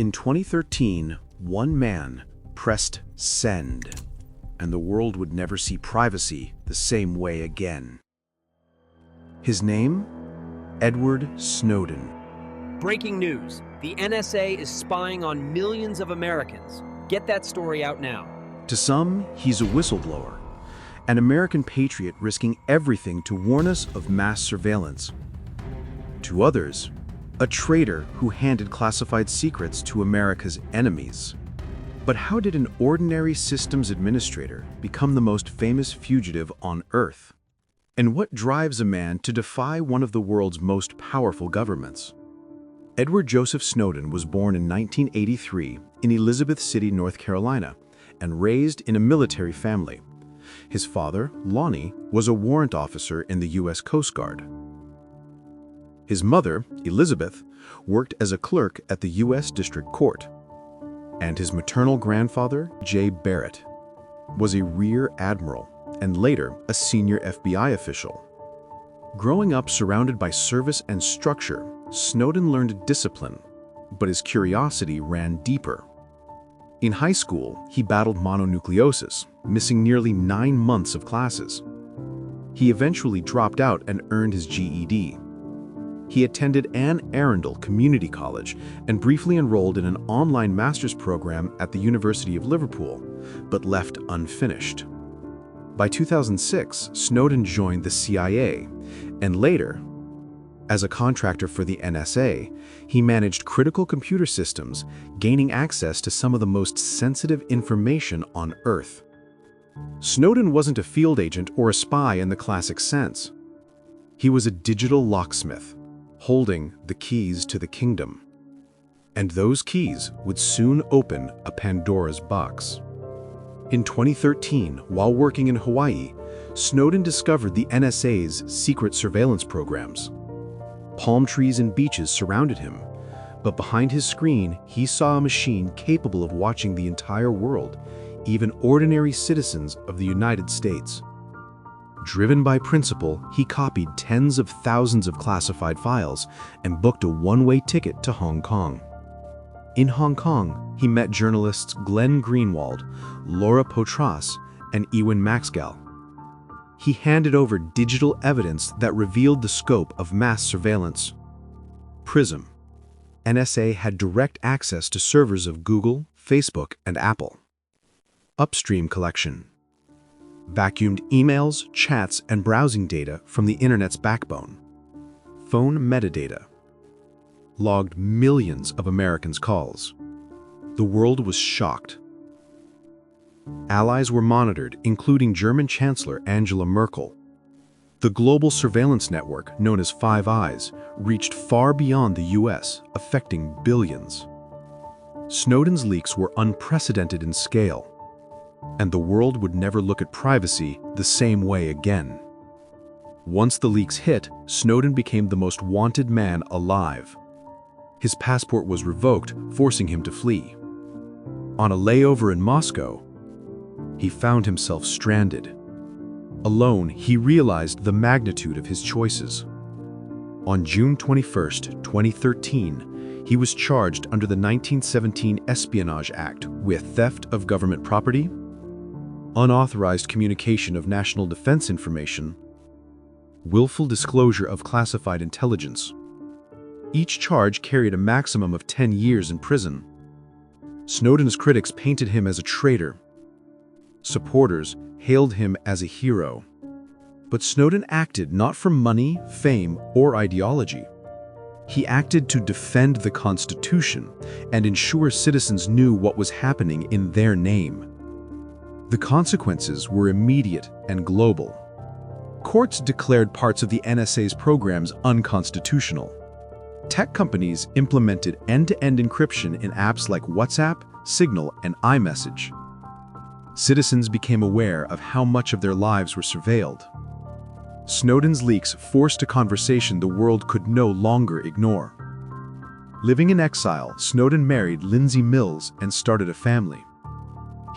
In 2013, one man pressed send, and the world would never see privacy the same way again. His name? Edward Snowden. Breaking news. The NSA is spying on millions of Americans. Get that story out now. To some, he's a whistleblower, an American patriot risking everything to warn us of mass surveillance. To others, a traitor who handed classified secrets to America's enemies. But how did an ordinary systems administrator become the most famous fugitive on Earth? And what drives a man to defy one of the world's most powerful governments? Edward Joseph Snowden was born in 1983 in Elizabeth City, North Carolina, and raised in a military family. His father, Lonnie, was a warrant officer in the U.S. Coast Guard. His mother, Elizabeth, worked as a clerk at the U.S. District Court. And his maternal grandfather, J. Barrett, was a rear admiral and later a senior FBI official. Growing up surrounded by service and structure, Snowden learned discipline, but his curiosity ran deeper. In high school, he battled mononucleosis, missing nearly 9 months of classes. He eventually dropped out and earned his GED. He attended Anne Arundel Community College and briefly enrolled in an online master's program at the University of Liverpool, but left unfinished. By 2006, Snowden joined the CIA, and later, as a contractor for the NSA, he managed critical computer systems, gaining access to some of the most sensitive information on Earth. Snowden wasn't a field agent or a spy in the classic sense. He was a digital locksmith, holding the keys to the kingdom. And those keys would soon open a Pandora's box. In 2013, while working in Hawaii, Snowden discovered the NSA's secret surveillance programs. Palm trees and beaches surrounded him, but behind his screen, he saw a machine capable of watching the entire world, even ordinary citizens of the United States. Driven by principle, he copied tens of thousands of classified files and booked a one-way ticket to Hong Kong. In Hong Kong, he met journalists Glenn Greenwald, Laura Poitras, and Ewan Maxwell. He handed over digital evidence that revealed the scope of mass surveillance. PRISM. NSA had direct access to servers of Google, Facebook, and Apple. Upstream collection. Vacuumed emails, chats, and browsing data from the internet's backbone. Phone metadata. Logged millions of Americans' calls. The world was shocked. Allies were monitored, including German Chancellor Angela Merkel. The global surveillance network, known as Five Eyes, reached far beyond the US, affecting billions. Snowden's leaks were unprecedented in scale, and the world would never look at privacy the same way again. Once the leaks hit, Snowden became the most wanted man alive. His passport was revoked, forcing him to flee. On a layover in Moscow, he found himself stranded. Alone, he realized the magnitude of his choices. On June 21, 2013, he was charged under the 1917 Espionage Act with theft of government property, unauthorized communication of national defense information, willful disclosure of classified intelligence. Each charge carried a maximum of 10 years in prison. Snowden's critics painted him as a traitor. Supporters hailed him as a hero. But Snowden acted not for money, fame, or ideology. He acted to defend the Constitution and ensure citizens knew what was happening in their name. The consequences were immediate and global. Courts declared parts of the NSA's programs unconstitutional. Tech companies implemented end-to-end encryption in apps like WhatsApp, Signal, and iMessage. Citizens became aware of how much of their lives were surveilled. Snowden's leaks forced a conversation the world could no longer ignore. Living in exile, Snowden married Lindsay Mills and started a family.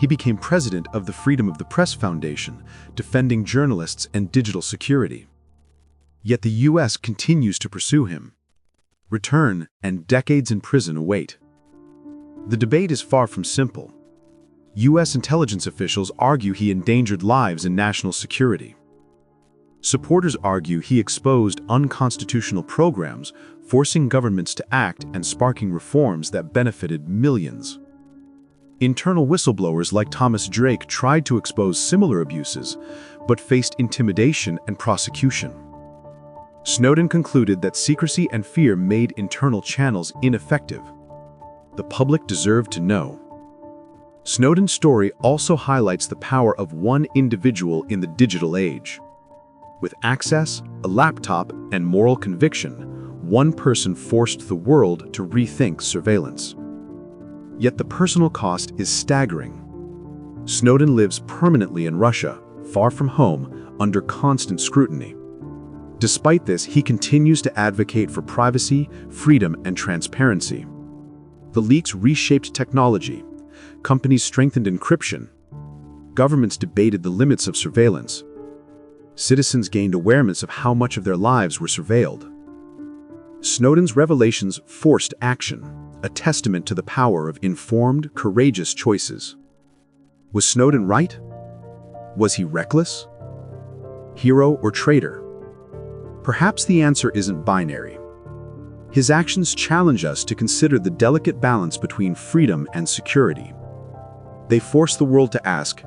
He became president of the Freedom of the Press Foundation, defending journalists and digital security. Yet the U.S. continues to pursue him. Return and decades in prison await. The debate is far from simple. U.S. intelligence officials argue he endangered lives and national security. Supporters argue he exposed unconstitutional programs, forcing governments to act and sparking reforms that benefited millions. Internal whistleblowers like Thomas Drake tried to expose similar abuses, but faced intimidation and prosecution. Snowden concluded that secrecy and fear made internal channels ineffective. The public deserved to know. Snowden's story also highlights the power of one individual in the digital age. With access, a laptop, and moral conviction, one person forced the world to rethink surveillance. Yet the personal cost is staggering. Snowden lives permanently in Russia, far from home, under constant scrutiny. Despite this, he continues to advocate for privacy, freedom, and transparency. The leaks reshaped technology. Companies strengthened encryption. Governments debated the limits of surveillance. Citizens gained awareness of how much of their lives were surveilled. Snowden's revelations forced action, a testament to the power of informed, courageous choices. Was Snowden right? Was he reckless? Hero or traitor? Perhaps the answer isn't binary. His actions challenge us to consider the delicate balance between freedom and security. They force the world to ask,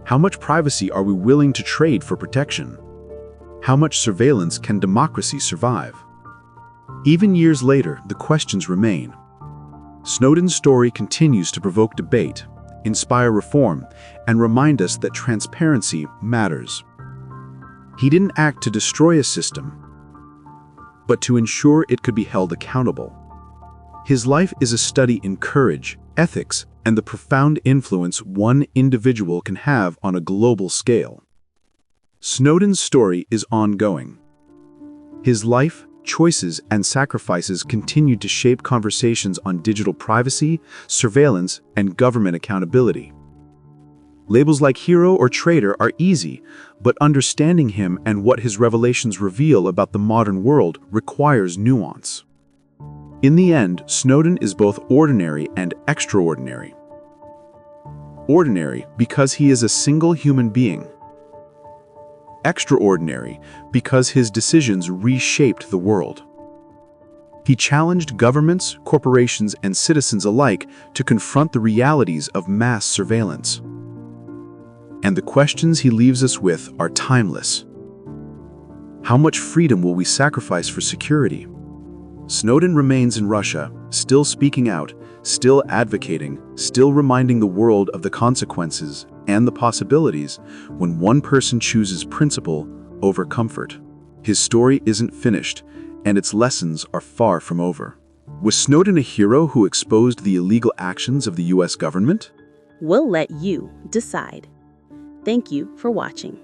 how much privacy are we willing to trade for protection? How much surveillance can democracy survive? Even years later, the questions remain. Snowden's story continues to provoke debate, inspire reform, and remind us that transparency matters. He didn't act to destroy a system, but to ensure it could be held accountable. His life is a study in courage, ethics, and the profound influence one individual can have on a global scale. Snowden's story is ongoing. His life, choices, and sacrifices continue to shape conversations on digital privacy, surveillance, and government accountability. Labels like hero or traitor are easy, but understanding him and what his revelations reveal about the modern world requires nuance. In the end, Snowden is both ordinary and extraordinary. Ordinary because he is a single human being. Extraordinary because his decisions reshaped the world. He challenged governments, corporations, and citizens alike to confront the realities of mass surveillance. And the questions he leaves us with are timeless. How much freedom will we sacrifice for security? Snowden remains in Russia, still speaking out, still advocating, still reminding the world of the consequences and the possibilities when one person chooses principle over comfort. His story isn't finished, and its lessons are far from over. Was Snowden a hero who exposed the illegal actions of the U.S. government? We'll let you decide. Thank you for watching.